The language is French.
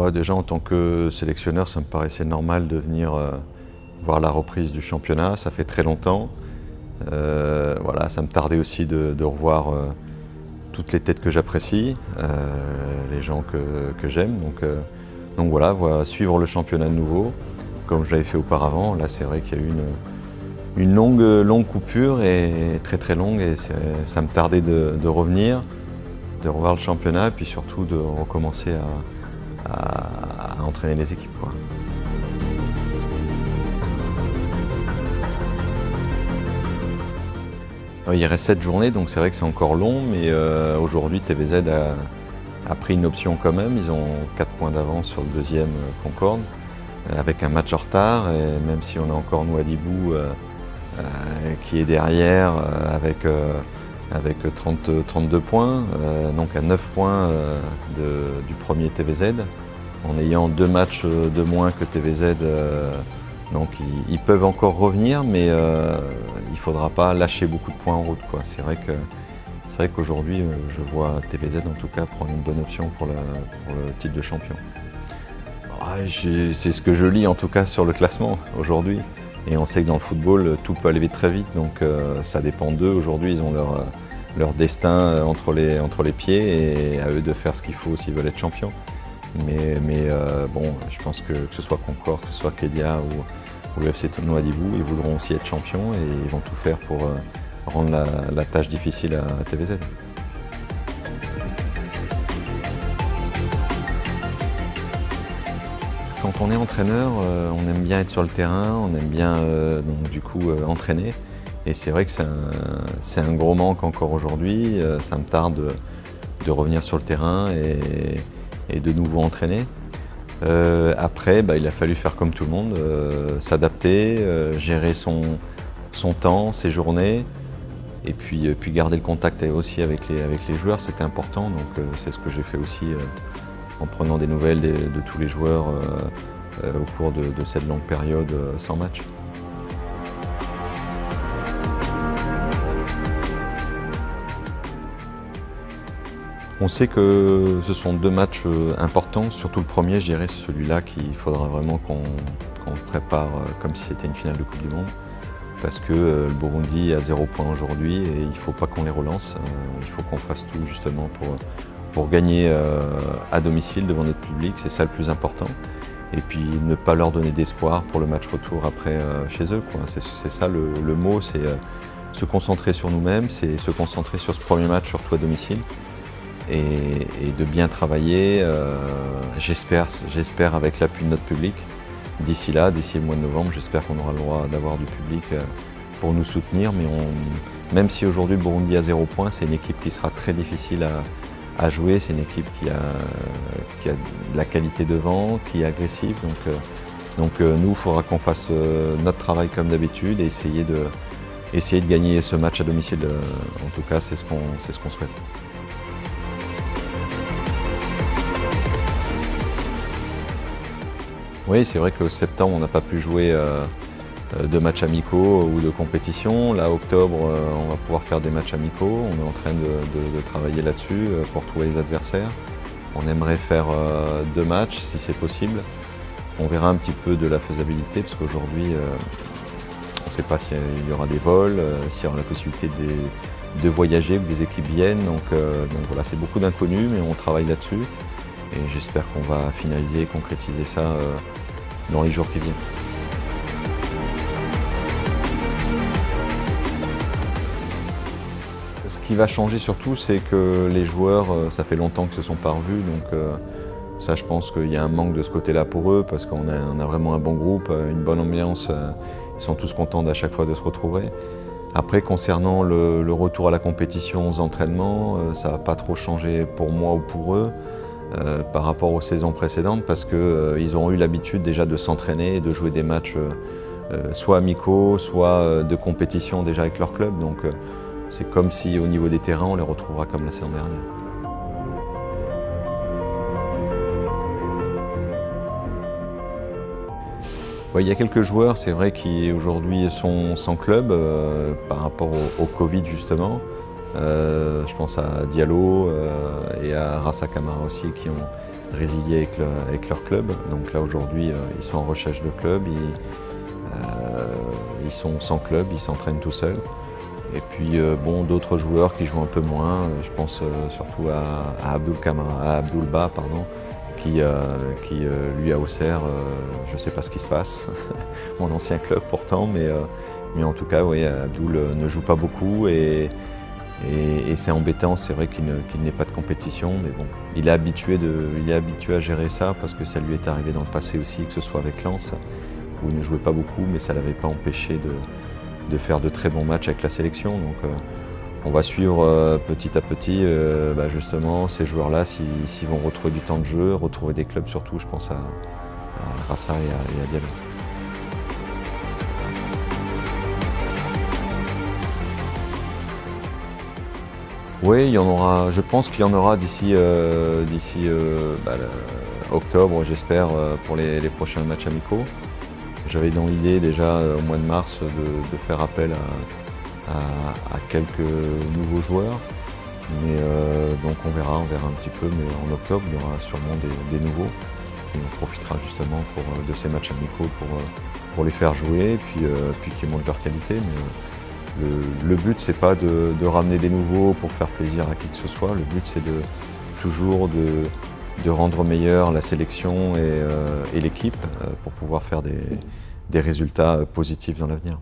Déjà en tant que sélectionneur, ça me paraissait normal de venir voir la reprise du championnat. Ça fait très longtemps. Voilà, ça me tardait aussi de revoir toutes les têtes que j'apprécie, les gens que j'aime. Donc voilà, suivre le championnat de nouveau, comme je l'avais fait auparavant. Là, c'est vrai qu'il y a eu une longue coupure, et très très longue, et ça me tardait de revenir, de revoir le championnat, et puis surtout de recommencer à entraîner les équipes, quoi. Il reste 7 journées, donc c'est vrai que c'est encore long, mais aujourd'hui TVZ a pris une option quand même. Ils ont 4 points d'avance sur le deuxième, Concorde, avec un match en retard, et même si on a encore Nouadhibou qui est derrière avec 32 points, donc à 9 points du premier TVZ, en ayant 2 matchs de moins que TVZ. Donc ils peuvent encore revenir, mais il ne faudra pas lâcher beaucoup de points en route, quoi. C'est vrai qu'aujourd'hui, je vois TVZ en tout cas prendre une bonne option pour le titre de champion. C'est ce que je lis en tout cas sur le classement aujourd'hui. Et on sait que dans le football, tout peut aller vite très vite, donc ça dépend d'eux. Aujourd'hui, ils ont leur destin entre les pieds, et à eux de faire ce qu'il faut s'ils veulent être champions. Mais bon, je pense que ce soit Concorde, que ce soit Kédia ou le FC Nouadhibou, ils voudront aussi être champions, et ils vont tout faire pour rendre la tâche difficile à TVZ. Quand on est entraîneur, on aime bien être sur le terrain, on aime bien entraîner. Et c'est vrai que c'est un gros manque encore aujourd'hui. Ça me tarde de revenir sur le terrain et de nouveau entraîner. Après, il a fallu faire comme tout le monde, s'adapter, gérer son temps, ses journées, et puis garder le contact aussi avec les joueurs, c'était important. Donc c'est ce que j'ai fait aussi en prenant des nouvelles de tous les joueurs au cours de cette longue période sans match. On sait que ce sont 2 matchs importants, surtout le premier, je dirais, c'est celui-là qu'il faudra vraiment qu'on prépare comme si c'était une finale de Coupe du Monde. Parce que le Burundi a 0 point aujourd'hui, et il ne faut pas qu'on les relance. Il faut qu'on fasse tout justement pour gagner à domicile devant notre public, c'est ça le plus important. Et puis ne pas leur donner d'espoir pour le match retour après chez eux, quoi. C'est ça le mot, c'est se concentrer sur nous-mêmes, c'est se concentrer sur ce premier match, surtout à domicile. Et de bien travailler, j'espère avec l'appui de notre public. D'ici le mois de novembre, j'espère qu'on aura le droit d'avoir du public pour nous soutenir. Mais même si aujourd'hui le Burundi a 0 point, c'est une équipe qui sera très difficile à jouer. C'est une équipe qui a de la qualité devant, qui est agressive. Donc nous, il faudra qu'on fasse notre travail comme d'habitude et essayer de gagner ce match à domicile. En tout cas, c'est ce qu'on souhaite. Oui, c'est vrai qu'au septembre, on n'a pas pu jouer de matchs amicaux ou de compétition. Là, octobre, on va pouvoir faire des matchs amicaux. On est en train de travailler là-dessus pour trouver les adversaires. On aimerait faire 2 matchs si c'est possible. On verra un petit peu de la faisabilité, parce qu'aujourd'hui, on ne sait pas s'il y aura des vols, s'il y aura la possibilité de voyager, que des équipes viennent. Donc voilà, c'est beaucoup d'inconnus, mais on travaille là-dessus. Et j'espère qu'on va finaliser et concrétiser ça dans les jours qui viennent. Ce qui va changer surtout, c'est que les joueurs, ça fait longtemps qu'ils ne se sont pas revus. Donc ça, je pense qu'il y a un manque de ce côté-là pour eux, parce qu'on a vraiment un bon groupe, une bonne ambiance. Ils sont tous contents à chaque fois de se retrouver. Après, concernant le retour à la compétition, aux entraînements, ça ne va pas trop changer pour moi ou pour eux. Par rapport aux saisons précédentes, parce qu'ils auront eu l'habitude déjà de s'entraîner et de jouer des matchs soit amicaux, soit de compétition déjà avec leur club. Donc c'est comme si au niveau des terrains, on les retrouvera comme la saison dernière. Il y a quelques joueurs, c'est vrai, qui aujourd'hui sont sans club par rapport au Covid justement. Je pense à Diallo et à Rassa Camara aussi, résilier avec leur club. Donc là aujourd'hui, ils sont en recherche de club, ils sont sans club, ils s'entraînent tout seuls. Et puis bon, d'autres joueurs qui jouent un peu moins, je pense surtout à Abdulba, pardon, qui lui à Auxerre, je ne sais pas ce qui se passe, mon ancien club pourtant, mais en tout cas, oui, Abdoul ne joue pas beaucoup et c'est embêtant, c'est vrai qu'il n'ait pas de compétition, mais bon, il est habitué à gérer ça parce que ça lui est arrivé dans le passé aussi, que ce soit avec Lens, où il ne jouait pas beaucoup, mais ça ne l'avait pas empêché de faire de très bons matchs avec la sélection. Donc on va suivre petit à petit justement ces joueurs-là, s'ils vont retrouver du temps de jeu, retrouver des clubs surtout, je pense à Rassa et à Diallo. Oui, il y en aura, je pense qu'il y en aura d'ici octobre, j'espère, pour les prochains matchs amicaux. J'avais dans l'idée déjà au mois de mars de faire appel à quelques nouveaux joueurs. Mais donc on verra un petit peu, mais en octobre il y aura sûrement des nouveaux. Et on profitera justement de ces matchs amicaux pour les faire jouer et puis qu'ils montrent leur qualité. Mais le but c'est pas de ramener des nouveaux pour faire plaisir à qui que ce soit. Le but c'est toujours de rendre meilleure la sélection et l'équipe pour pouvoir faire des résultats positifs dans l'avenir.